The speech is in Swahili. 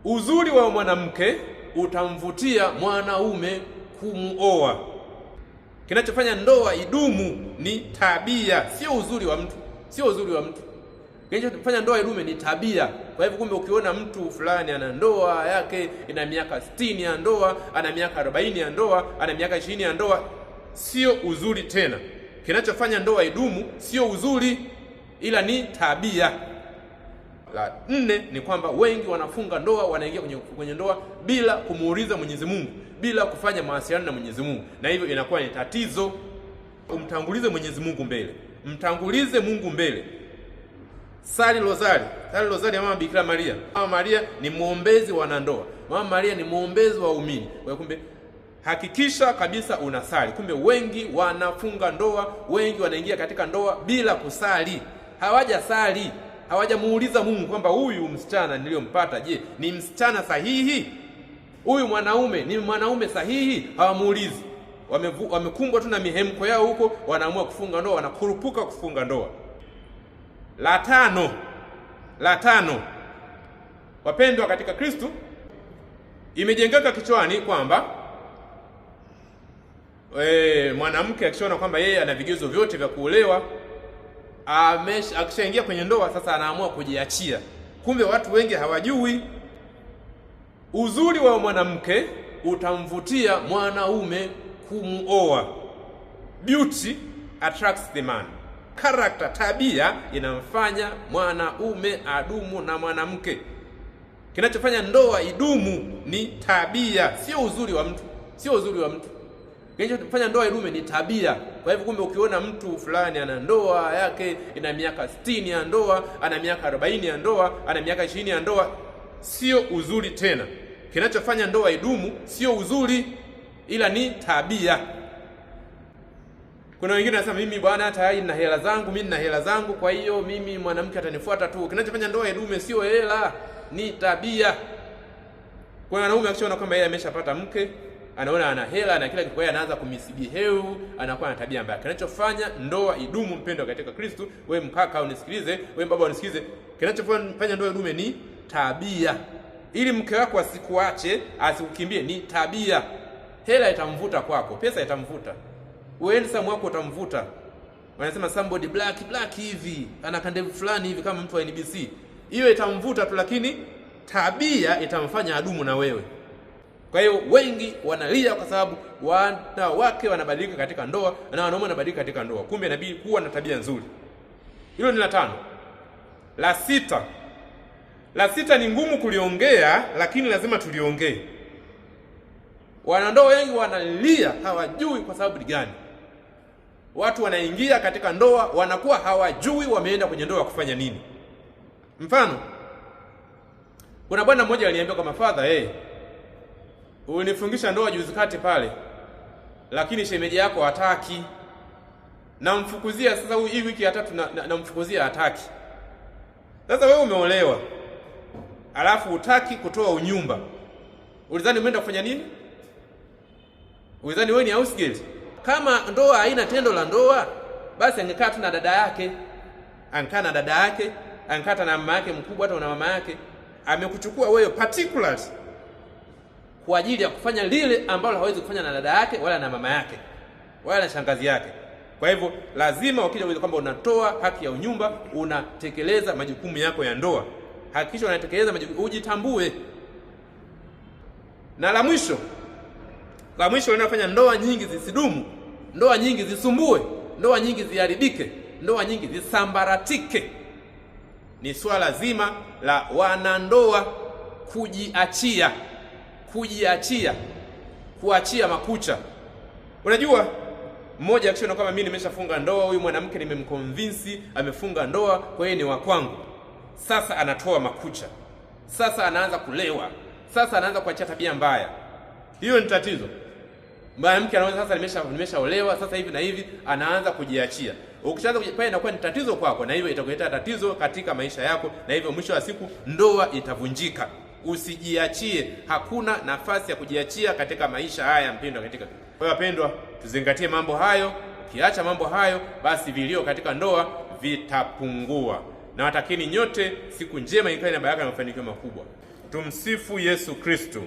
Uzuri wa mwanamke utamvutia mwanaume kumuoa. Kinachofanya ndoa idumu ni tabia, sio uzuri wa mtu, sio uzuri wa mtu. Kinachofanya ndoa idumu ni tabia. Kwa hivyo kumbe, ukiona mtu fulani ana ndoa yake ina miaka 60 ya ndoa, ana miaka 40 ya ndoa, ana miaka 20 ya ndoa, sio uzuri tena. Kinachofanya ndoa idumu sio uzuri, ila ni tabia. La 4 ni kwamba wengi wanafunga ndoa, wanaingia kwenye ndoa bila kumuuliza Mwenyezi Mungu, bila kufanya mawasiliano na Mwenyezi Mungu, na hivyo inakuwa ni tatizo. Umtangulize Mwenyezi Mungu mbele, mtangulize Mungu mbele. Sali rozari, sali rozari ya Mama Bikira Maria. Mama Maria ni muombezi wa wanandoa, Mama Maria ni muombezi wa waumini. Kwa hiyo kumbe, hakikisha kabisa unasali. Kumbe wengi wanafunga ndoa, wengi wanaingia katika ndoa bila kusali, hawajasali, hawajamuuliza Mungu kwamba huyu msichana niliyompata, je, ni msichana sahihi? Huyu mwanaume ni mwanaume sahihi? Hawamuulizi. Wamekumbwa tu na mihemko yao huko, wanaamua kufunga ndoa, wanakurupuka kufunga ndoa. La tano, wapendwa katika Kristo, imejengeka kichwani kwamba mwanamke akishaona kwamba yeye ana vigezo vyote vya kuolewa, akishaingia kwenye ndoa, sasa anaamua kujiachia. Kumbe watu wengi hawajui uzuri wa mwanamke utamvutia mwanaume kumuoa. Beauty attracts the man. Character, tabia, inamfanya mwanaume adumu na mwanamke. Kinachofanya ndoa idumu ni tabia, sio uzuri wa mtu, sio uzuri wa mtu. Kinachofanya ndoa idumu ni tabia. Kwa hivyo kumbe, ukiona mtu fulani ana ndoa yake ina miaka 60 ya ndoa, ana miaka 40 ya ndoa, ana miaka 20 ya ndoa, sio uzuri tena. Kinachofanya ndoa idumu sio uzuri, ila ni tabia. Kuna wengine wanasema, mimi bwana tayari nina hela zangu, mimi nina hela zangu, kwa hiyo mimi mwanamke atanifuata tu. Kinachofanya ndoa idume sio hela, ni tabia. Kwa wanaume akishaona kwamba yeye ameshapata mke, anaona ana hela na kila kitu, kwa hiyo anaanza kumisbehave, anakuwa na tabia mbaya. Kinachofanya ndoa idumu, mpendwa katika Kristo, wewe mkaka unisikilize, wewe baba unisikilize, kinachofanya ndoa idume ni tabia. Ili mke wako asikuache, asikukimbie, ni tabia. Hela itamvuta kwako, pesa itamvuta, wewe samu wako utamvuta. Wanasema somebody black hivi, ana kandevu fulani hivi kama mtu wa NBC. Hiyo itamvuta tu, lakini tabia itamfanya adumu na wewe. Kwa hiyo wengi wanalia kwa sababu wanawake wanabadilika katika ndoa na wanaume wanabadilika katika ndoa. Kumbe inabidi kuwa na tabia nzuri. Hilo ni la 5. La sita ni ngumu kuliongea, lakini lazima tuliongee. Wanandoa wengi wanalia, hawajui kwa sababu gani. Watu wanaingia katika ndoa wanakuwa hawajui wameenda kwenye ndoa kufanya nini. Mfano, kuna bwana mmoja aliniambia kwa father, unifungisha ndoa juzi kati pale, lakini shemeji yako hataki. Namfukuzia sasa, hii wiki ya 3 namfukuzia hataki. Sasa wewe umeolewa, alafu hutaki kutoa unyumba. Ulizani umeenda kufanya nini? Ulizani wewe ni house girl? Kama ndoa haina tendo la ndoa, basi angekaa tu na dada yake. Ankaa na dada yake, ankaa na mama yake mkubwa, hata na mama yake. Amekuchukua wewe particularly kwa ajili ya kufanya lile ambalo hawezi kufanya na dada yake wala na mama yake wala na shangazi yake. Kwa hivyo lazima ukija uweze kwamba unatoa haki ya unyumba, unatekeleza majukumu yako ya ndoa. Hakikisha unatekeleza majukumu, ujitambue. Na la mwisho linalofanya ndoa nyingi zisidumu, ndoa nyingi zisumbue, ndoa nyingi ziharibike, ndoa nyingi zisambaratike, ni swala zima la wanandoa kuachia makucha. Unajua, mmoja akishaona kama mimi nimeshafunga ndoa, huyu mwanamke nimemconvince amefunga ndoa, kwa hiyo ni wa kwangu, sasa anatoa makucha, sasa anaanza kulewa, sasa anaanza kuachia tabia mbaya. Hiyo ni tatizo. Mwanamke anaanza sasa, nimeshaolewa sasa hivi na hivi, anaanza kujiachia. Ukishaanza kujipaya, inakuwa ni tatizo kwako, na hivyo itakuleta tatizo katika maisha yako, na hivyo mwisho wa siku ndoa itavunjika. Usijiachie, hakuna nafasi ya kujiachia katika maisha haya, mpendwa katika. Kwa hiyo wapendwa, tuzingatie mambo hayo. Ukiacha mambo hayo, basi vilio katika ndoa vitapungua. na watakeni nyote siku njema ikae na baraka na mafanikio makubwa. Tumsifu Yesu Kristo.